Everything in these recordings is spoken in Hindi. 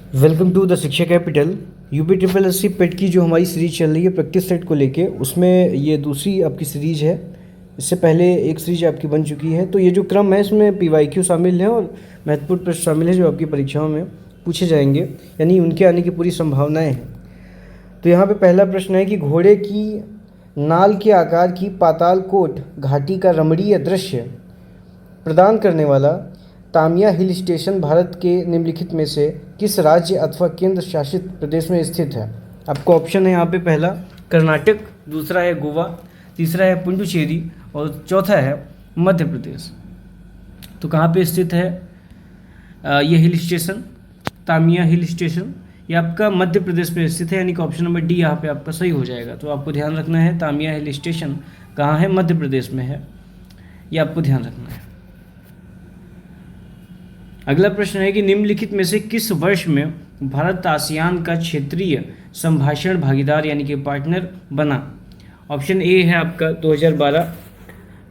Welcome to the Shiksha capital. UP triple S C पेट की जो हमारी सीरीज चल रही है प्रैक्टिस सेट को लेके, उसमें ये दूसरी आपकी सीरीज है। इससे पहले एक सीरीज आपकी बन चुकी है। तो ये जो क्रम है इसमें पीवाईक्यू शामिल है और महत्वपूर्ण प्रश्न शामिल है जो आपकी परीक्षाओं में पूछे जाएंगे, यानी उनके आने की पूरी संभावनाएँ हैं। तो यहाँ पे पहला प्रश्न है कि घोड़े की नाल के आकार की पातालकोट घाटी का रमणीय दृश्य प्रदान करने वाला तामिया हिल स्टेशन भारत के निम्नलिखित में से किस राज्य अथवा केंद्र शासित प्रदेश में स्थित है। आपको ऑप्शन है यहाँ पे, पहला कर्नाटक, दूसरा है गोवा, तीसरा है पुडुचेरी और चौथा है मध्य प्रदेश। तो कहाँ पे स्थित है ये hill station? Tamia hill station ये आपका मध्य प्रदेश में स्थित है, यानी कि ऑप्शन नंबर डी यहाँ पे आपका सही हो जाएगा। तो आपको ध्यान रखना है तामिया हिल स्टेशन कहाँ है, मध्य प्रदेश में है, ये आपको ध्यान रखना है। अगला प्रश्न है कि निम्नलिखित में से किस वर्ष में भारत आसियान का क्षेत्रीय संभाषण भागीदार यानी कि पार्टनर बना। ऑप्शन ए है आपका 2012,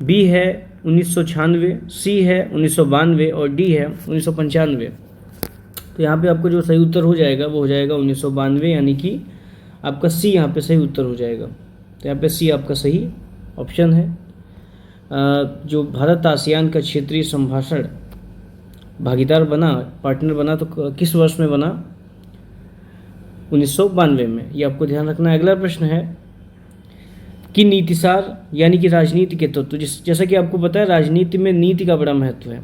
बी है 1996, सी है 1992 और डी है 1995। तो यहाँ पे आपको जो सही उत्तर हो जाएगा वो हो जाएगा 1992, यानी कि आपका सी यहाँ पे सही उत्तर हो जाएगा। तो यहाँ पे सी आपका सही ऑप्शन है। जो भारत आसियान का क्षेत्रीय संभाषण भागीदार बना, पार्टनर बना, तो किस वर्ष में बना? 1992 में, ये आपको ध्यान रखना है। अगला प्रश्न है कि नीतिसार यानी कि राजनीति के तत्व, जैसा कि आपको पता है राजनीति में नीति का बड़ा महत्व है।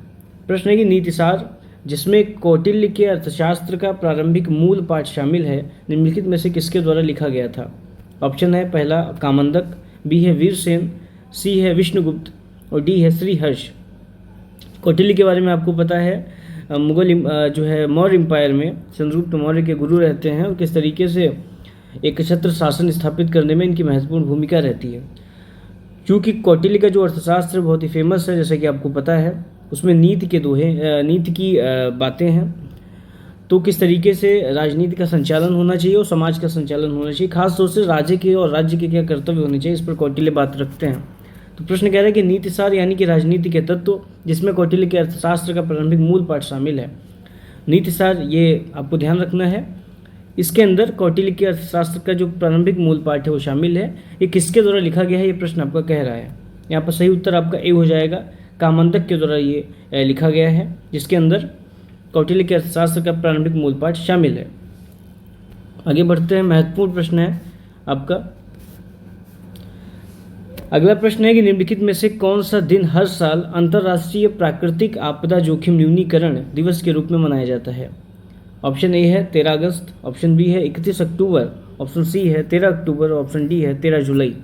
प्रश्न है कि नीतिसार जिसमें कौटिल्य के अर्थशास्त्र का प्रारंभिक मूल पाठ शामिल है, निम्नलिखित में से किसके द्वारा लिखा गया था। ऑप्शन है पहला कामंदक, बी है वीरसेन, सी है विष्णुगुप्त और डी है श्रीहर्ष। कौटिल्य के बारे में आपको पता है, मुगल जो है मौर्य एम्पायर में चंद्रगुप्त मौर्य के गुरु रहते हैं और किस तरीके से एक छत्र शासन स्थापित करने में इनकी महत्वपूर्ण भूमिका रहती है। क्योंकि कौटिल्य का जो अर्थशास्त्र बहुत ही फेमस है, जैसे कि आपको पता है, उसमें नीति के दोहे, नीति की बातें हैं। तो किस तरीके से राजनीति का संचालन होना चाहिए और समाज का संचालन होना चाहिए, खास तौर से राज्य के और राज्य के क्या कर्तव्य होने चाहिए, इस पर कौटिल्य बात रखते हैं। तो प्रश्न कह रहा है कि नीतिसार यानी कि राजनीति के तत्व जिसमें कौटिल्य के अर्थशास्त्र का प्रारंभिक मूल पाठ शामिल है। नीतिसार ये आपको ध्यान रखना है, इसके अंदर कौटिल्य के अर्थशास्त्र का जो प्रारंभिक मूल पाठ है वो शामिल है। ये किसके द्वारा लिखा गया है, ये प्रश्न आपका कह रहा है। यहाँ पर सही उत्तर आपका ए हो जाएगा, कामंदक के द्वारा ये लिखा गया है, जिसके अंदर कौटिल्य के अर्थशास्त्र का प्रारंभिक मूल पाठ शामिल है। आगे बढ़ते हैं, महत्वपूर्ण प्रश्न है आपका। अगला प्रश्न है कि निम्नलिखित में से कौन सा दिन हर साल अंतर्राष्ट्रीय प्राकृतिक आपदा जोखिम न्यूनीकरण दिवस के रूप में मनाया जाता है। ऑप्शन ए है 13 अगस्त, ऑप्शन बी है 31 अक्टूबर, ऑप्शन सी है 13 अक्टूबर और ऑप्शन डी है 13 जुलाई।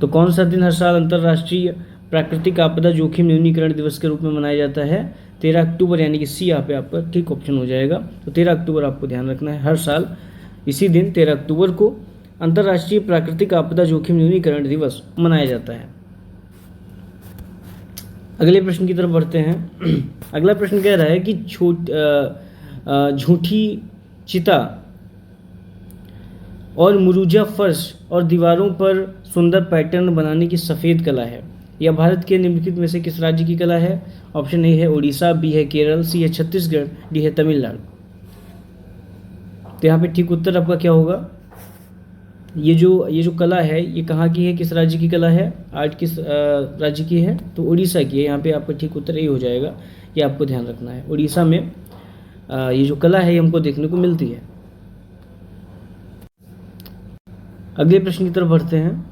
तो कौन सा दिन हर साल अंतर्राष्ट्रीय प्राकृतिक आपदा जोखिम न्यूनीकरण दिवस के रूप में मनाया जाता है? 13 अक्टूबर, यानी कि सी यहाँ पे आपका ठीक ऑप्शन हो जाएगा। तो 13 अक्टूबर आपको ध्यान रखना है, हर साल इसी दिन 13 अक्टूबर को अंतर्राष्ट्रीय प्राकृतिक आपदा जोखिम न्यूनीकरण दिवस मनाया जाता है। अगले प्रश्न की तरफ बढ़ते हैं। अगला प्रश्न कह रहा है कि झूठी चिता और मुरुजा फर्श और दीवारों पर सुंदर पैटर्न बनाने की सफ़ेद कला है, यह भारत के निम्नलिखित में से किस राज्य की कला है? ऑप्शन ए है उड़ीसा, बी है केरल, सी है छत्तीसगढ़, डी है तमिलनाडु। तो यहाँ पे ठीक उत्तर आपका क्या होगा? ये जो कला है ये कहाँ की है, किस राज्य की कला है, आर्ट किस राज्य की है? तो उड़ीसा की है। यहाँ पे आपका ठीक उत्तर ये हो जाएगा, ये आपको ध्यान रखना है। उड़ीसा में ये जो कला है ये हमको देखने को मिलती है। अगले प्रश्न की तरफ बढ़ते हैं।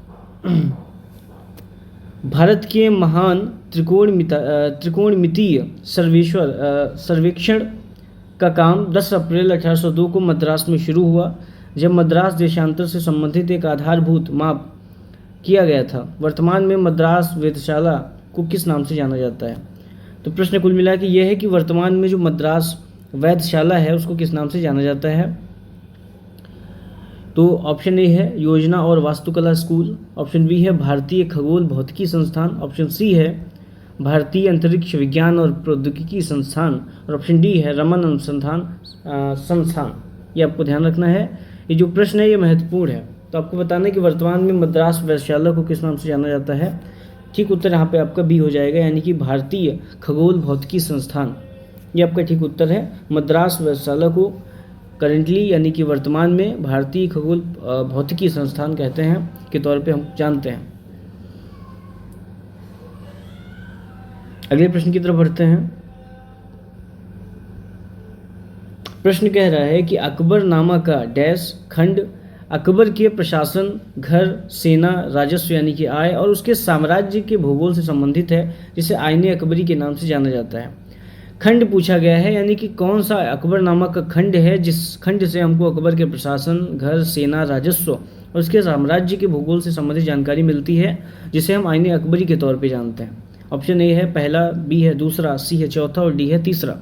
भारत के महान त्रिकोणमितीय सर्वेक्षण का काम 10 अप्रैल 1802 को मद्रास में शुरू हुआ, जब मद्रास देशांतर से संबंधित एक आधारभूत माप किया गया था। वर्तमान में मद्रास वेधशाला को किस नाम से जाना जाता है? तो प्रश्न कुल मिला के यह है कि वर्तमान में जो मद्रास वेधशाला है उसको किस नाम से जाना जाता है? तो ऑप्शन ए है योजना और वास्तुकला स्कूल, ऑप्शन बी है भारतीय खगोल भौतिकी संस्थान, ऑप्शन सी है भारतीय अंतरिक्ष विज्ञान और प्रौद्योगिकी संस्थान और ऑप्शन डी है रमन अनुसंधान संस्थान। ये आपको ध्यान रखना है। ये जो प्रश्न है ये महत्वपूर्ण है। तो आपको बताना है कि वर्तमान में मद्रास वेधशाला को किस नाम से जाना जाता है। ठीक उत्तर यहाँ पे आपका बी हो जाएगा, यानी कि भारतीय खगोल भौतिकी संस्थान। ये आपका ठीक उत्तर है। मद्रास वेधशाला को करेंटली यानी कि वर्तमान में भारतीय खगोल भौतिकी संस्थान कहते हैं के तौर पे हम जानते हैं। अगले प्रश्न की तरफ बढ़ते हैं। प्रश्न कह रहा है कि अकबरनामा का डैश खंड अकबर के प्रशासन, घर, सेना, राजस्व यानी कि आय और उसके साम्राज्य के भूगोल से संबंधित है, जिसे आईने अकबरी के नाम से जाना जाता है। खंड पूछा गया है, यानी कि कौन सा अकबरनामा का खंड है जिस खंड से हमको अकबर के प्रशासन, घर, सेना, राजस्व और उसके साम्राज्य के भूगोल से संबंधित जानकारी मिलती है, जिसे हम आईने अकबरी के तौर पे जानते हैं। ऑप्शन ए है पहला, बी है दूसरा, सी है चौथा और डी है तीसरा।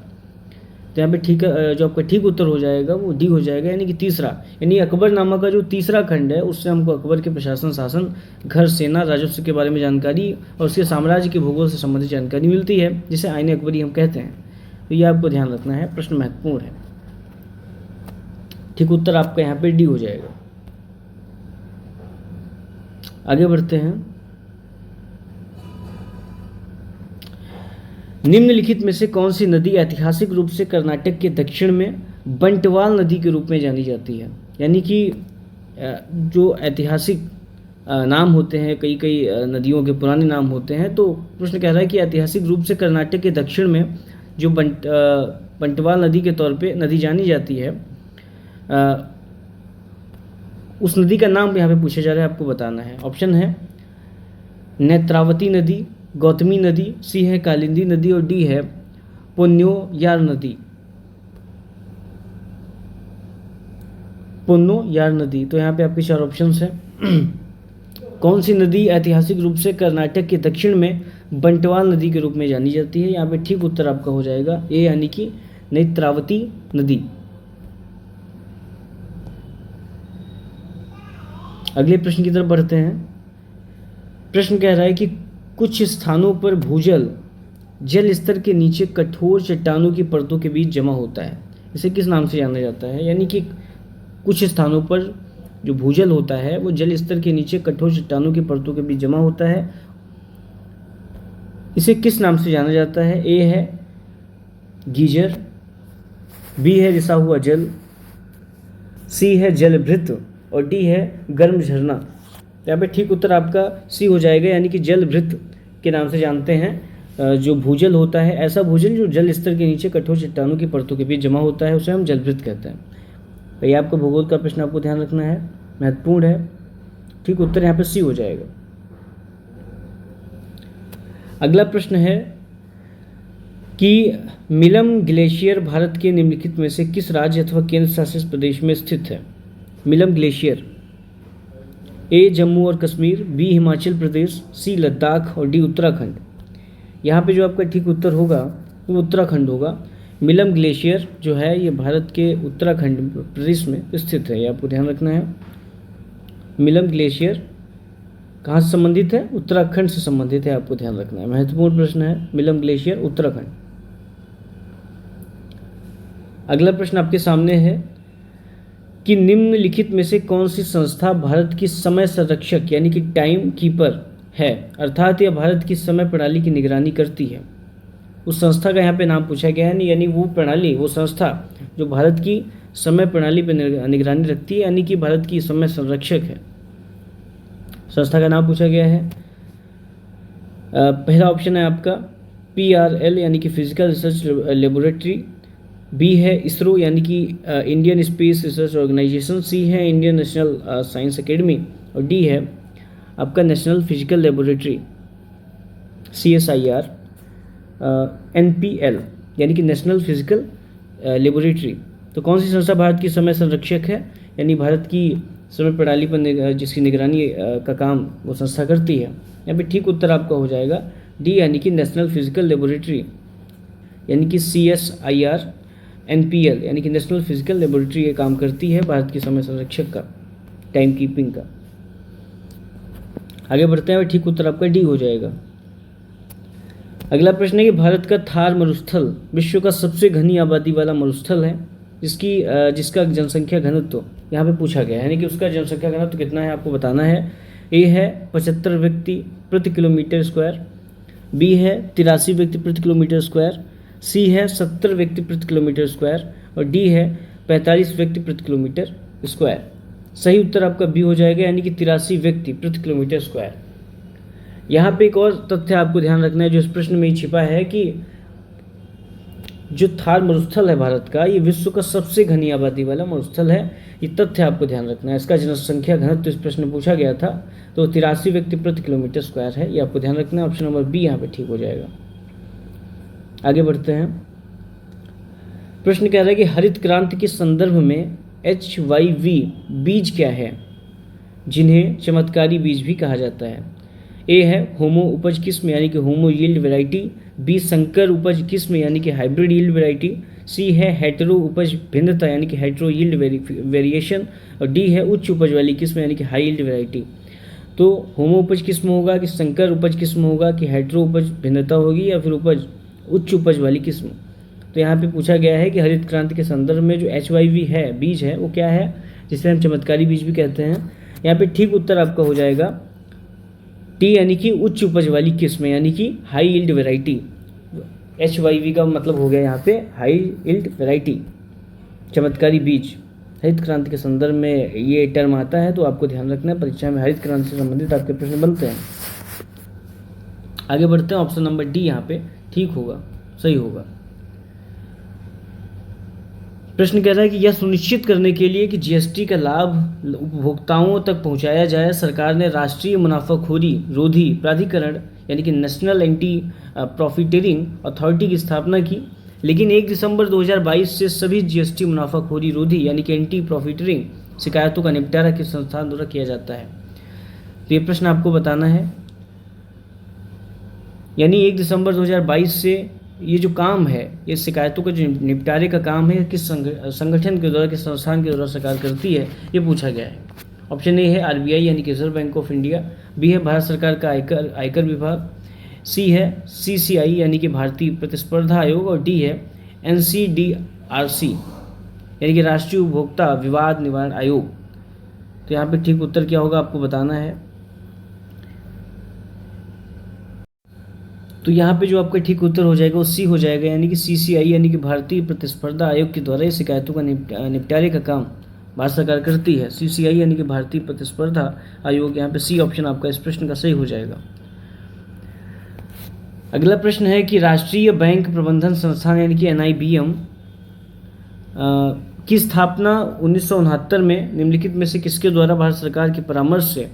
तो यहाँ पे ठीक जो आपका ठीक उत्तर हो जाएगा वो डी हो जाएगा, यानी कि तीसरा। यानी अकबरनामा का जो तीसरा खंड है उससे हमको अकबर के प्रशासन, शासन, घर, सेना, राजस्व के बारे में जानकारी और उसके साम्राज्य के भूगोल से संबंधित जानकारी मिलती है, जिसे आईने अकबरी हम कहते हैं। तो ये आपको ध्यान रखना है, प्रश्न महत्वपूर्ण है। ठीक उत्तर आपका यहाँ पे डी हो जाएगा। आगे बढ़ते हैं। निम्नलिखित में से कौन सी नदी ऐतिहासिक रूप से कर्नाटक के दक्षिण में बंटवाल नदी के रूप में जानी जाती है? यानी कि जो ऐतिहासिक नाम होते हैं, कई कई नदियों के पुराने नाम होते हैं, तो प्रश्न कह रहा है कि ऐतिहासिक रूप से कर्नाटक के दक्षिण में जो बंटवाल नदी के तौर पे नदी जानी जाती है, उस नदी का नाम यहाँ पे पूछा जा रहा है, आपको बताना है। ऑप्शन है नेत्रावती नदी, गौतमी नदी, सी है कालिंदी नदी और डी है पुन्योयार नदी। पुन्योयार नदी। तो यहाँ पे आपके चार ऑप्शंस हैं। कौन सी नदी ऐतिहासिक रूप से कर्नाटक के दक्षिण में बंटवाल नदी के रूप में जानी जाती है? यहाँ पे ठीक उत्तर आपका हो जाएगा ए, यानी कि नेत्रावती नदी। अगले प्रश्न की तरफ बढ़ते हैं। प्रश्न कह रहा है कि कुछ स्थानों पर भूजल जल स्तर के नीचे कठोर चट्टानों की परतों के बीच जमा होता है, इसे किस नाम से जाना जाता है? यानी कि कुछ स्थानों पर जो भूजल होता है वो जल स्तर के नीचे कठोर चट्टानों की परतों के बीच जमा होता है, इसे किस नाम से जाना जाता है? ए है गीजर, बी है रिसा हुआ जल, सी है जलभृत और डी है गर्म झरना। यहाँ पे ठीक उत्तर आपका सी हो जाएगा, यानी कि जलभृत के नाम से जानते हैं। जो भूजल होता है, ऐसा भूजल जो जल स्तर के नीचे कठोर चट्टानों की परतों के बीच जमा होता है, उसे हम जलभृत कहते हैं। तो ये आपका भूगोल का प्रश्न आपको ध्यान रखना है, महत्वपूर्ण है। ठीक उत्तर यहाँ पे सी हो जाएगा। अगला प्रश्न है कि मिलम ग्लेशियर भारत के निम्नलिखित में से किस राज्य अथवा केंद्र शासित प्रदेश में स्थित है? मिलम ग्लेशियर। ए जम्मू और कश्मीर, बी हिमाचल प्रदेश, सी लद्दाख और डी उत्तराखंड। यहाँ पे जो आपका ठीक उत्तर होगा वो उत्तराखंड होगा। मिलम ग्लेशियर जो है ये भारत के उत्तराखंड प्रदेश में स्थित है, ये आपको ध्यान रखना है। मिलम ग्लेशियर कहाँ से संबंधित है? उत्तराखंड से संबंधित है, आपको ध्यान रखना है, महत्वपूर्ण प्रश्न है। मिलम ग्लेशियर उत्तराखंड। अगला प्रश्न आपके सामने है कि निम्नलिखित में से कौन सी संस्था भारत की समय संरक्षक यानी कि टाइम कीपर है, अर्थात यह भारत की समय प्रणाली की निगरानी करती है? उस संस्था का यहाँ पे नाम पूछा गया है, यानी वो प्रणाली, वो संस्था जो भारत की समय प्रणाली पर निगरानी रखती है, यानी कि भारत की समय संरक्षक है। संस्था का नाम पूछा गया है। पहला ऑप्शन है आपका PRL यानी कि फिजिकल रिसर्च लेबोरेटरी, बी है इसरो यानी कि इंडियन स्पेस रिसर्च ऑर्गेनाइजेशन, सी है इंडियन नेशनल साइंस एकेडमी और डी है आपका national physical laboratory CSIR, NPL यानी कि नेशनल फिजिकल लेबोरेटरी। तो कौन सी संस्था भारत की समय संरक्षक है, यानी भारत की समय प्रणाली पर जिसकी निगरानी का काम वो संस्था करती है? यहाँ पे ठीक उत्तर आपका हो जाएगा डी, यानी कि नेशनल फिजिकल लेबोरेटरी, यानी कि CSIR NPL यानी कि नेशनल फिजिकल लेबोरेटरी ये काम करती है भारत की समय संरक्षक का, टाइम कीपिंग का। आगे बढ़ते हैं, ठीक उत्तर आपका डी हो जाएगा। अगला प्रश्न है कि भारत का थार मरुस्थल विश्व का सबसे घनी आबादी वाला मरुस्थल है, जिसका जनसंख्या घनत्व यहाँ पे पूछा गया है, यानी कि उसका जनसंख्या घनत्व कितना है आपको बताना है। ए है 75 व्यक्ति प्रति किलोमीटर स्क्वायर, बी है 83 व्यक्ति प्रति किलोमीटर स्क्वायर, सी है 70 व्यक्ति प्रति किलोमीटर स्क्वायर और डी है 45 व्यक्ति प्रति किलोमीटर स्क्वायर। सही उत्तर आपका बी हो जाएगा, यानी कि 83 व्यक्ति प्रति किलोमीटर स्क्वायर। यहाँ पे एक और तथ्य आपको ध्यान रखना है जो इस प्रश्न में ही छिपा है कि जो थार मरुस्थल है भारत का, ये विश्व का सबसे घनी आबादी वाला मरुस्थल है। ये तथ्य आपको ध्यान रखना है। इसका जनसंख्या घनत्व इस प्रश्न में पूछा गया था, तो 83 व्यक्ति प्रति किलोमीटर स्क्वायर है। ये आपको ध्यान रखना है। ऑप्शन नंबर बी यहाँ पे ठीक हो जाएगा। आगे बढ़ते हैं। प्रश्न कह रहा है कि हरित क्रांति के संदर्भ में HYV बीज क्या है जिन्हें चमत्कारी बीज भी कहा जाता है। ए है होमो उपज किस्म यानी कि होमो यील्ड वैरायटी, बी संकर उपज किस्म यानी कि हाइब्रिड यील्ड वैरायटी, सी है हेटेरो उपज भिन्नता यानी कि हेटेरो यील्ड वेरिएशन, और डी है उच्च उपज वाली किस्म यानी कि हाई यील्ड वैरायटी। तो होमो उपज किस्म होगा कि संकर उपज किस्म होगा कि हेटेरो उपज भिन्नता होगी या फिर उपज उच्च उपज वाली किस्म। तो यहाँ पे पूछा गया है कि हरित क्रांति के संदर्भ में जो HYV है बीज है वो क्या है, जिसे हम चमत्कारी बीज भी कहते हैं। यहाँ पे ठीक उत्तर आपका हो जाएगा टी यानी कि उच्च उपज वाली किस्म यानी कि हाई यील्ड वैरायटी। HYV का मतलब हो गया यहाँ पे हाई यील्ड वैरायटी, चमत्कारी बीज। हरित क्रांति के संदर्भ में ये टर्म आता है, तो आपको ध्यान रखना है। परीक्षा में हरित क्रांति से संबंधित आपके प्रश्न बनते हैं। आगे बढ़ते हैं। ऑप्शन नंबर डी यहाँ पे ठीक होगा, सही होगा। प्रश्न कह रहा है कि यह सुनिश्चित करने के लिए कि GST का लाभ उपभोक्ताओं तक पहुंचाया जाए, सरकार ने राष्ट्रीय मुनाफाखोरी रोधी प्राधिकरण यानी कि नेशनल एंटी प्रॉफिटेरिंग अथॉरिटी की स्थापना की। लेकिन 1 दिसंबर 2022 से सभी GST मुनाफाखोरी रोधी यानी कि एंटी प्रॉफिटेरिंग शिकायतों का निपटारा किस संस्थान द्वारा किया जाता है। तो ये प्रश्न आपको बताना है। यानी 1 दिसंबर 2022 से ये जो काम है, ये शिकायतों का जो निपटारे का काम है, किस संगठन के द्वारा, किस संस्थान के द्वारा सरकार करती है, ये पूछा गया है। ऑप्शन ए है RBI यानी कि reserve bank of India, B है भारत सरकार का आयकर विभाग, सी है CCI यानी कि भारतीय प्रतिस्पर्धा आयोग, और डी है NCDRC यानी कि राष्ट्रीय उपभोक्ता विवाद निवारण आयोग। तो यहाँ पे ठीक उत्तर क्या होगा आपको बताना है। तो यहाँ पे जो आपका ठीक उत्तर हो जाएगा वो सी हो जाएगा, यानी कि CCI यानी कि भारतीय प्रतिस्पर्धा आयोग के द्वारा ये शिकायतों का निपटारे का काम भारत सरकार करती है। CCI यानी कि भारतीय प्रतिस्पर्धा आयोग, यहाँ पे सी ऑप्शन आपका इस प्रश्न का सही हो जाएगा। अगला प्रश्न है कि राष्ट्रीय बैंक प्रबंधन संस्थान यानी कि NIBM की स्थापना 1969 में निम्नलिखित में से किसके द्वारा भारत सरकार के परामर्श से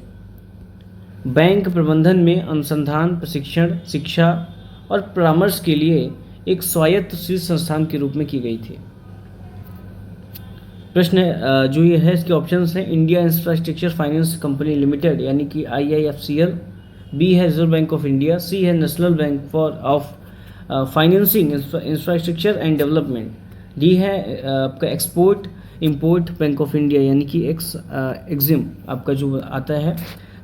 बैंक प्रबंधन में अनुसंधान, प्रशिक्षण, शिक्षा और परामर्श के लिए एक स्वायत्त शीर्ष संस्थान के रूप में की गई थी। प्रश्न जो ये है इसके ऑप्शंस हैं India infrastructure finance company limited यानी कि IIFCL, बी है रिजर्व बैंक ऑफ इंडिया, सी है national bank for of financing infrastructure and development, D है आपका export import bank of India यानी कि एक्जिम आपका जो आता है।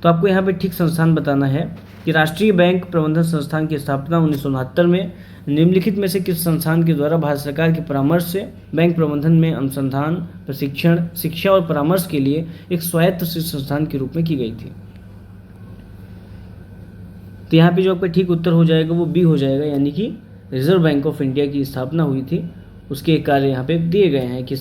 तो आपको यहाँ पे ठीक संस्थान बताना है कि राष्ट्रीय बैंक प्रबंधन संस्थान की स्थापना 1969 में निम्नलिखित में से किस संस्थान के द्वारा भारत सरकार के परामर्श से बैंक प्रबंधन में अनुसंधान, प्रशिक्षण, शिक्षा और परामर्श के लिए एक स्वायत्त संस्थान के रूप में की गई थी। तो यहाँ पे जो आपका ठीक उत्तर हो जाएगा वो बी हो जाएगा, यानी कि रिजर्व बैंक ऑफ इंडिया की स्थापना हुई थी, उसके कार्य यहाँ पे दिए गए हैं कि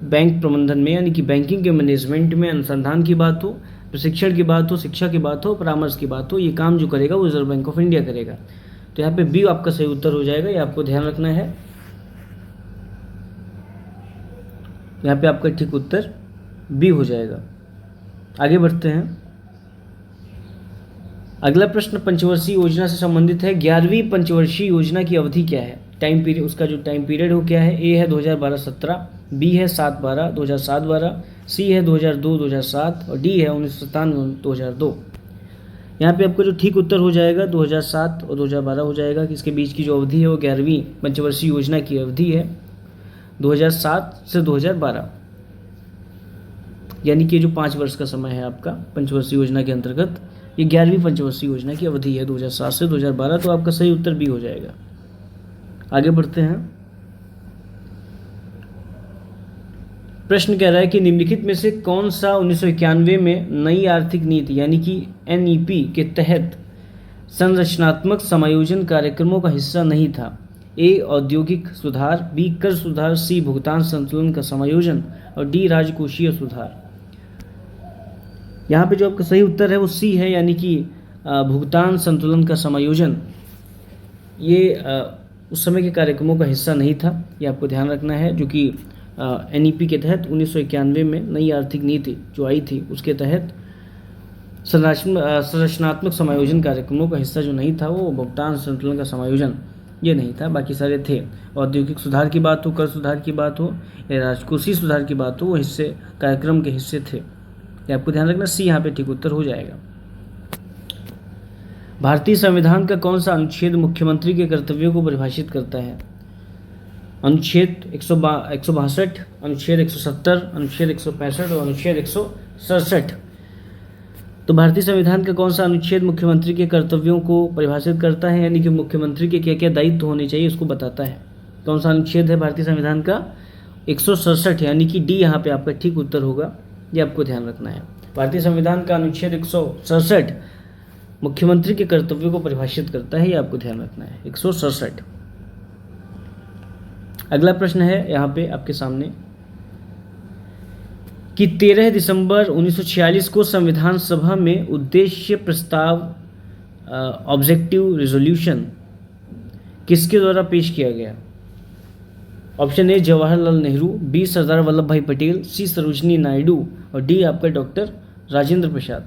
बैंक प्रबंधन में यानी कि बैंकिंग के मैनेजमेंट में अनुसंधान की बात हो, प्रशिक्षण की बात हो, शिक्षा की बात हो, परामर्श की बात हो, ये काम जो करेगा वो रिजर्व बैंक ऑफ इंडिया करेगा। तो यहाँ पे बी आपका सही उत्तर हो जाएगा, ये आपको ध्यान रखना है। यहाँ पे आपका ठीक उत्तर बी हो जाएगा। आगे बढ़ते हैं। अगला प्रश्न पंचवर्षीय योजना से संबंधित है। 11वीं पंचवर्षीय योजना की अवधि क्या है? टाइम पीरियड, उसका जो टाइम पीरियड हो क्या है? ए है 2012-17, बी है 7-12 2007-12, सी है 2002-2007 और डी है 1997-2002। यहाँ पे आपका जो ठीक उत्तर हो जाएगा 2007 और 2012 हो जाएगा कि इसके बीच की जो अवधि है वो 11वीं पंचवर्षीय योजना की अवधि है 2007 से 2012, यानी कि जो 5 वर्ष का समय है आपका पंचवर्षीय योजना के अंतर्गत, ये 11वीं पंचवर्षीय योजना की अवधि है 2007 से 2012। तो आपका सही उत्तर बी हो जाएगा। आगे बढ़ते हैं। प्रश्न कह रहा है कि निम्नलिखित में से कौन सा 1991 में नई आर्थिक नीति यानी कि NEP के तहत संरचनात्मक समायोजन कार्यक्रमों का हिस्सा नहीं था? ए औद्योगिक सुधार, बी कर सुधार, सी भुगतान संतुलन का समायोजन और डी राजकोषीय सुधार। यहाँ पे जो आपका सही उत्तर है वो सी है, यानी कि भुगतान संतुलन का समायोजन। ये उस समय के कार्यक्रमों का हिस्सा नहीं था, ये आपको ध्यान रखना है, जो कि NEP के तहत 1991 में नई आर्थिक नीति जो आई थी उसके तहत संरचनात्मक समायोजन कार्यक्रमों का हिस्सा जो नहीं था वो भुगतान संतुलन का समायोजन ये नहीं था, बाकी सारे थे। औद्योगिक सुधार की बात हो, कर सुधार की बात हो या राजकोषीय सुधार की बात हो, वो हिस्से कार्यक्रम के हिस्से थे। ये आपको ध्यान रखना, सी यहाँ पे ठीक उत्तर हो जाएगा। भारतीय संविधान का कौन सा अनुच्छेद मुख्यमंत्री के कर्तव्यों को परिभाषित करता है? अनुच्छेद 162, अनुच्छेद 170, अनुच्छेद 165 और अनुच्छेद 167। तो भारतीय संविधान का कौन सा अनुच्छेद मुख्यमंत्री के कर्तव्यों को परिभाषित करता है, यानी कि मुख्यमंत्री के क्या क्या दायित्व होने चाहिए उसको बताता है? कौन सा अनुच्छेद है भारतीय संविधान का? 167, यानी कि डी यहाँ पे आपका ठीक उत्तर होगा, ये आपको ध्यान रखना है। भारतीय संविधान का अनुच्छेद 167 मुख्यमंत्री के कर्तव्यों को परिभाषित करता है, ये आपको ध्यान रखना है, 167। अगला प्रश्न है यहाँ पे आपके सामने कि 13 दिसंबर 1946 को संविधान सभा में उद्देश्य प्रस्ताव ऑब्जेक्टिव रेजोल्यूशन किसके द्वारा पेश किया गया? Option A Jawaharlal Nehru, B Sardar Vallabh bhai Patel, सी सरोजिनी नायडू और डी आपका डॉक्टर राजेंद्र प्रसाद।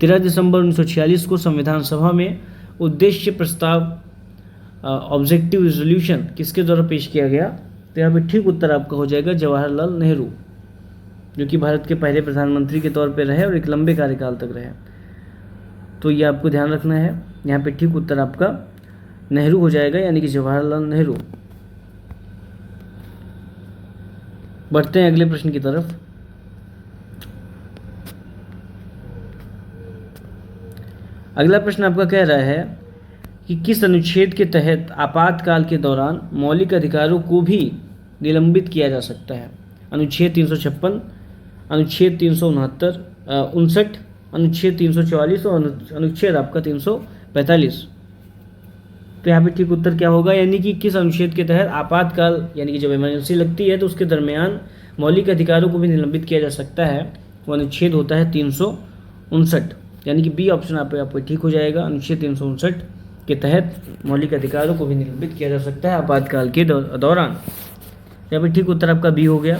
13 दिसंबर 1946 को संविधान सभा में उद्देश्य प्रस्ताव ऑब्जेक्टिव रेजोल्यूशन किसके द्वारा पेश किया गया? तो यहाँ पे ठीक उत्तर आपका हो जाएगा जवाहरलाल नेहरू, जो कि भारत के पहले प्रधानमंत्री के तौर पे रहे और एक लंबे कार्यकाल तक रहे। तो ये आपको ध्यान रखना है, यहाँ पे ठीक उत्तर आपका नेहरू हो जाएगा, यानी कि जवाहरलाल नेहरू। बढ़ते हैं अगले प्रश्न की तरफ। अगला प्रश्न आपका कह रहा है कि किस अनुच्छेद के तहत आपातकाल के दौरान मौलिक अधिकारों को भी निलंबित किया जा सकता है? अनुच्छेद 356, अनुच्छेद 359, अनुच्छेद 344 और अनुच्छेद आपका 345। तो यहाँ पे ठीक उत्तर क्या होगा, यानी कि किस अनुच्छेद के तहत आपातकाल, यानी कि जब इमरजेंसी लगती है तो उसके दरमियान मौलिक अधिकारों को भी निलंबित किया जा सकता है, वो अनुच्छेद होता है 359, यानी कि बी ऑप्शन आपको ठीक हो जाएगा। अनुच्छेद 359 के तहत मौलिक अधिकारों को भी निलंबित किया जा सकता है आपातकाल के दौरान। यहाँ पे ठीक उत्तर आपका बी हो गया।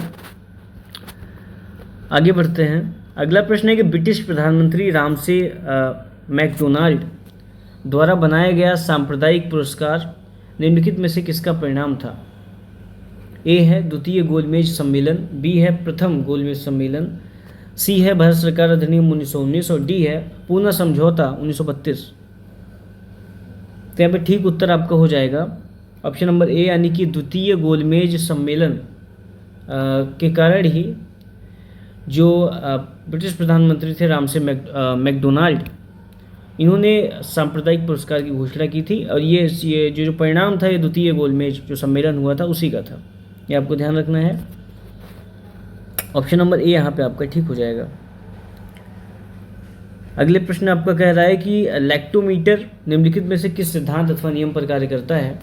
आगे बढ़ते हैं। अगला प्रश्न है कि ब्रिटिश प्रधानमंत्री रामसे मैकडोनाल्ड द्वारा बनाया गया सांप्रदायिक पुरस्कार निम्नलिखित में से किसका परिणाम था? ए है द्वितीय गोलमेज सम्मेलन, बी है प्रथम गोलमेज सम्मेलन, सी है भारत सरकार अधिनियम 1919 और डी है पूना समझौता 1932। तो यहाँ पे ठीक उत्तर आपका हो जाएगा ऑप्शन नंबर ए, यानी कि द्वितीय गोलमेज सम्मेलन के कारण ही जो ब्रिटिश प्रधानमंत्री थे रामसे मैकडोनाल्ड, इन्होंने सांप्रदायिक पुरस्कार की घोषणा की थी और ये जो परिणाम था ये द्वितीय गोलमेज जो सम्मेलन हुआ था उसी का था। ये आपको ध्यान रखना है। ऑप्शन नंबर ए यहाँ पे आपका ठीक हो जाएगा। अगले प्रश्न आपका कह रहा है कि लैक्टोमीटर निम्नलिखित में से किस सिद्धांत अथवा नियम पर कार्य करता है?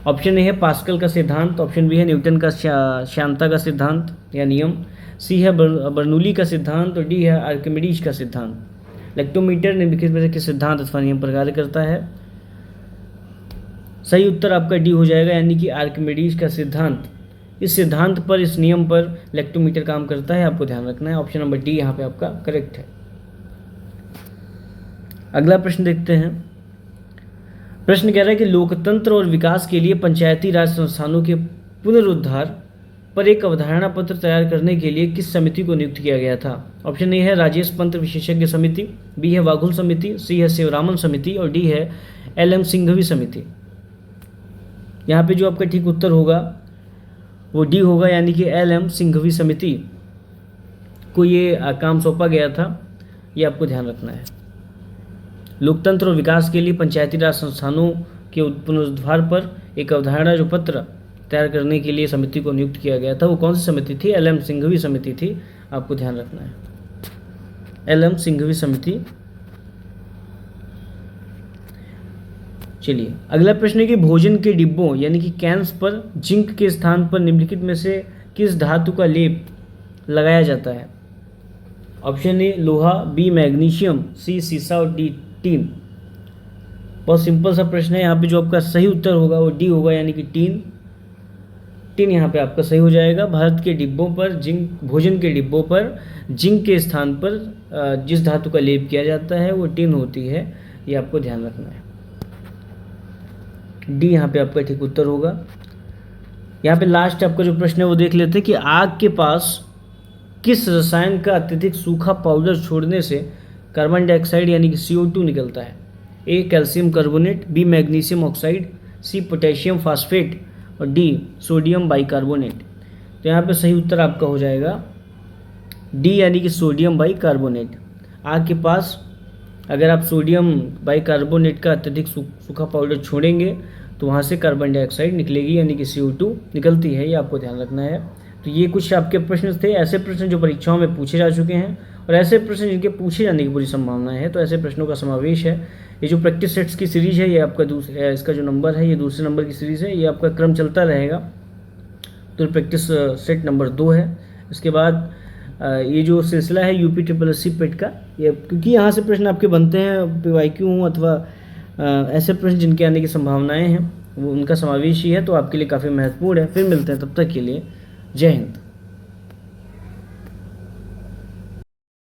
ऑप्शन ए है पास्कल का सिद्धांत, ऑप्शन बी है न्यूटन का श्यानता का सिद्धांत या नियम, सी है बर्नौली का सिद्धांत और डी है आर्किमिडीज का सिद्धांत। लैक्टोमीटर निम्नलिखित में से किस सिद्धांत अथवा नियम पर कार्य करता है? सही उत्तर आपका डी हो जाएगा, यानी कि आर्किमिडीज का सिद्धांत। इस सिद्धांत पर, इस नियम पर लैक्टोमीटर काम करता है, आपको ध्यान रखना है। ऑप्शन नंबर डी यहाँ पे आपका करेक्ट है। अगला प्रश्न देखते हैं। प्रश्न कह रहा है कि लोकतंत्र और विकास के लिए पंचायती राज संस्थानों के पुनरुद्धार पर एक अवधारणा पत्र तैयार करने के लिए किस समिति को नियुक्त किया गया था? ऑप्शन ए है राजेश पंत विशेषज्ञ समिति, बी है वाघुल समिति, सी है शिवरामन समिति और डी है LM सिंघवी समिति। यहाँ पे जो आपका ठीक उत्तर होगा वो डी होगा, यानी कि LM सिंघवी समिति को ये काम सौंपा गया था। ये आपको ध्यान रखना है। लोकतंत्र और विकास के लिए पंचायती राज संस्थानों के पुनरुद्धार पर एक अवधारणा जो पत्र तैयार करने के लिए समिति को नियुक्त किया गया था, वो कौन सी समिति थी? LM सिंघवी समिति थी, आपको ध्यान रखना है। LM सिंघवी समिति चलिए अगला प्रश्न है कि भोजन के डिब्बों यानी कि कैंस पर जिंक के स्थान पर निम्नलिखित में से किस धातु का लेप लगाया जाता है। ऑप्शन ए लोहा, बी मैग्नीशियम, सी सीसा और डी टीन। बहुत सिंपल सा प्रश्न है, यहाँ पे जो आपका सही उत्तर होगा वो डी होगा यानी कि टीन। टीन यहाँ पे आपका सही हो जाएगा। भारत के डिब्बों पर जिंक, भोजन के डिब्बों पर जिंक के स्थान पर जिस धातु का लेप किया जाता है वो टीन होती है, ये आपको ध्यान रखना है। डी यहाँ पे आपका ठीक उत्तर होगा। यहाँ पे लास्ट आपका जो प्रश्न है वो देख लेते हैं कि आग के पास किस रसायन का अत्यधिक सूखा पाउडर छोड़ने से कार्बन डाइऑक्साइड यानी कि CO2 निकलता है। A calcium carbonate, B magnesium oxide, C potassium phosphate और डी सोडियम बाइकार्बोनेट। तो यहाँ पे सही उत्तर आपका हो जाएगा डी यानी कि सोडियम बाइकार्बोनेट। आग के पास अगर आप सोडियम बाइकार्बोनेट का अत्यधिक सूखा पाउडर छोड़ेंगे तो वहाँ से कार्बन डाइऑक्साइड निकलेगी यानी कि CO2 निकलती है, ये आपको ध्यान रखना है। तो ये कुछ आपके प्रश्न थे, ऐसे प्रश्न जो परीक्षाओं में पूछे जा चुके हैं और ऐसे प्रश्न जिनके पूछे जाने की पूरी संभावनाएं है। तो ऐसे प्रश्नों का समावेश है। ये जो प्रैक्टिस सेट्स की सीरीज है ये आपका इसका जो नंबर है ये दूसरे नंबर की सीरीज़ है, ये आपका क्रम चलता रहेगा। तो प्रैक्टिस सेट नंबर 2 है। इसके बाद ये जो सिलसिला है UP पेट का, ये क्योंकि यहाँ से प्रश्न आपके बनते हैं PYQ अथवा ऐसे प्रश्न जिनके आने की संभावनाएं हैं वो उनका समावेश ही है, तो आपके लिए काफ़ी महत्वपूर्ण है। फिर मिलते हैं, तब तक के लिए जय हिंद।